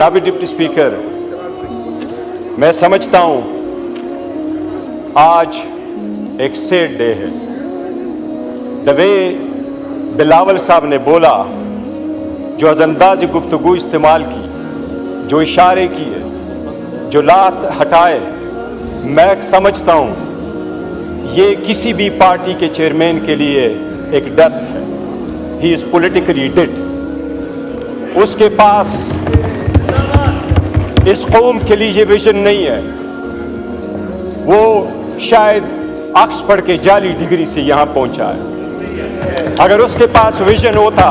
जनाब deputy speaker, मैं समझता हूं आज एक सैड डे है। द वे बिलावल साहब ने बोला, जो अज़ंदाज़ गुफ्तगू इस्तेमाल की, जो इशारे किए, जो लात हटाए, मैं समझता हूं ये किसी भी पार्टी के चेयरमैन के लिए एक डेथ है। He is politically dead. उसके पास इस कौम के लिए ये विजन नहीं है। वो शायद ऑक्सफोर्ड के जाली डिग्री से यहाँ पहुँचा है। अगर उसके पास विजन होता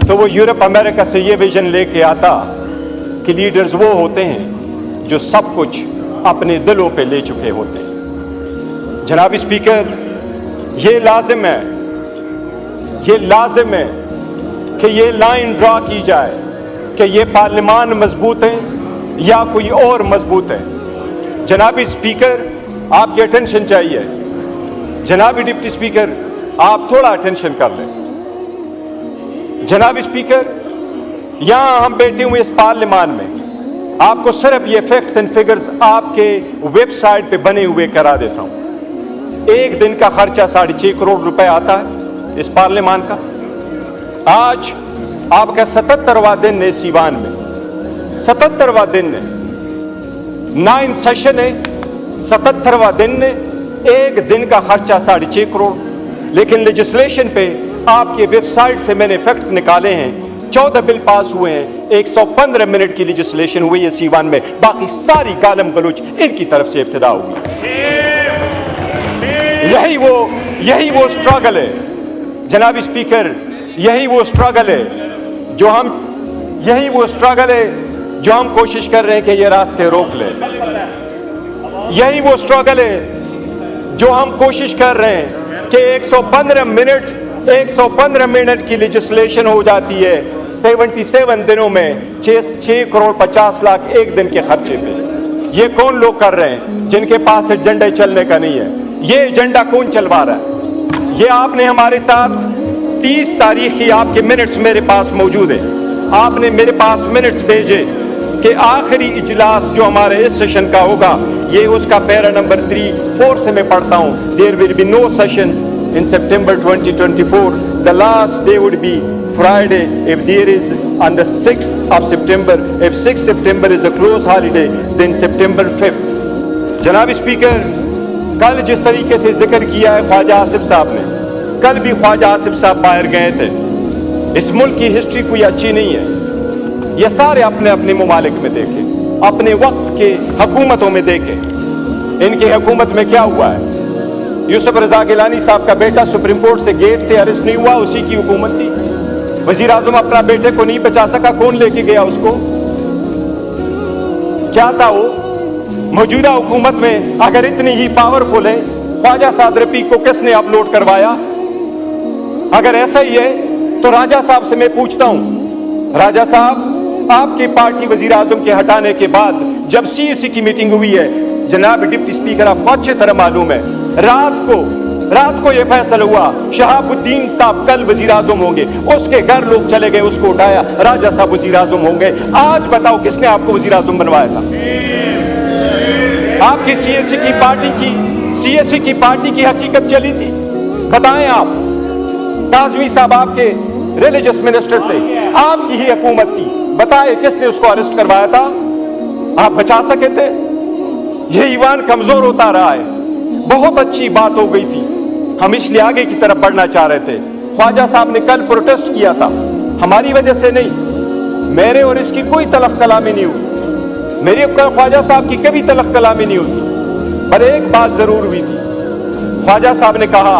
तो वो यूरोप अमेरिका से ये विजन लेके आता कि लीडर्स वो होते हैं जो सब कुछ अपने दिलों पे ले चुके होते हैं। जनाब स्पीकर, ये लाजिम है कि ये लाइन ड्रा की जाए कि ये पार्लियामान मजबूत है या कोई और मजबूत है। जनाब स्पीकर, आपकी अटेंशन चाहिए। जनाब डिप्टी स्पीकर, आप थोड़ा अटेंशन कर लें। जनाब स्पीकर, यहां हम बैठे हुए इस पार्लियामान में, आपको सिर्फ ये फैक्ट्स एंड फिगर्स आपके वेबसाइट पे बने हुए करा देता हूं। एक दिन का खर्चा 6.5 करोड़ रुपए आता है इस पार्लियामान का। आज आपका 77वां दिन है सीवान में, 77वां दिन है, 9 सेशन है, 77वां दिन है, एक दिन का खर्चा 6.5 करोड़। लेकिन लेजिस्लेशन पे आपके वेबसाइट से मैंने फैक्ट्स निकाले हैं, 14 बिल पास हुए हैं, 115 मिनट की लेजिस्लेशन हुई है सीवान में, बाकी सारी गालम गलोच इनकी तरफ से इब्तिदा हुई। यही वो स्ट्रगल है जनाब स्पीकर, यही वो स्ट्रगल है जो हम कोशिश कर रहे हैं कि ये रास्ते रोक ले। यही वो स्ट्रगल है जो हम कोशिश कर रहे हैं कि 115 मिनट की लेजिस्लेशन हो जाती है 77 दिनों में 6 करोड़ 50 लाख एक दिन के खर्चे पे। ये कौन लोग कर रहे हैं जिनके पास एजेंडा चलने का नहीं है? ये एजेंडा कौन चलवा रहा है? ये आपने हमारे साथ 30 तारीख की आपके मिनट्स मेरे पास मौजूद है। आपने मेरे पास मिनट्स भेजे कि आखिरी इजलास जो हमारे इस सेशन का होगा, ये उसका पैरा नंबर 3-4 से मैं पढ़ता हूं। There will be no session in September 2024. The last day would be Friday if there is on the 6th of September. If 6th September is a close holiday, then September 5th. जनाब speaker, कल जिस तरीके से जिक्र किया है ख्वाजा आसिफ साहब ने, कल भी ख्वाजा आसिफ साहब बाहर गए थे। इस मुल्क की हिस्ट्री कोई अच्छी नहीं है। ये सारे अपने अपने ममालिक में देखें, अपने वक्त के हुकूमतों में देखें। इनकी हुकूमत में क्या हुआ है? यूसुफ रजा गिलानी साहब का बेटा सुप्रीम कोर्ट से गेट से अरेस्ट नहीं हुआ, उसी की हुकूमत थी। वजीर आजम अपना बेटे को नहीं बचा सका, कौन लेके गया उसको? क्या था वो? मौजूदा हुकूमत में अगर इतनी ही पावरफुल है, ख्वाजा साद रफीक को किसने अपलोड करवाया? अगर ऐसा ही है तो राजा साहब से मैं पूछता हूं, राजा साहब, आपकी पार्टी वजीर आजम के हटाने के बाद जब CAC की मीटिंग हुई है, जनाब डिप्टी स्पीकर, आपको अच्छी तरह मालूम है, रात को यह फैसला हुआ शहाबुद्दीन साहब कल वजीर आजम होंगे। उसके घर लोग चले गए, उसको उठाया, राजा साहब वजीर आजम होंगे। आज बताओ किसने आपको वजीर आजम बनवाया था? आपकी CAC की पार्टी की हकीकत चली थी, बताएं आप। काज़मी साहब आपके रिलीजियस मिनिस्टर थे, आपकी ही हुकूमत थी, बताए किसने उसको अरेस्ट करवाया था? आप बचा सके थे? ये ईमान कमजोर होता रहा है। बहुत अच्छी बात हो गई थी, हम इसलिए आगे की तरफ बढ़ना चाह रहे थे। ख्वाजा साहब ने कल प्रोटेस्ट किया था, हमारी वजह से नहीं, मेरे और इसकी कोई तलख कलामी नहीं हुई, मेरी ख्वाजा साहब की कभी तलख कलामी नहीं होती। पर एक बात जरूर हुई थी, ख्वाजा साहब ने कहा,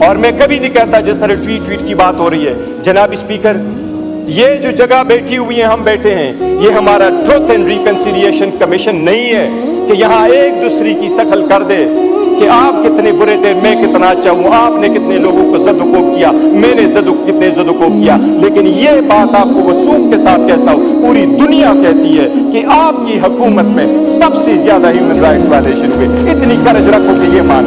और मैं कभी नहीं कहता जिस तरह ट्वीट की बात हो रही है, जनाब स्पीकर, ये जो जगह बैठी हुई है, हम बैठे हैं, ये हमारा ट्रुथ एंड रिकंसिलिएशन कमीशन नहीं है कि यहाँ एक दूसरे की सटल कर दे कि आप कितने बुरे थे, मैं कितना अच्छा हूं, आपने कितने लोगों को ज़दुकोब किया, मैंने कितने ज़दुकोब किया। लेकिन ये बात आपको वसूख के साथ कैसा हो, पूरी दुनिया कहती है कि आपकी हुकूमत में सबसे ज्यादा ह्यूमन राइट्स वायलेशन हुए। इतनी कर्ज रखो कि ये मान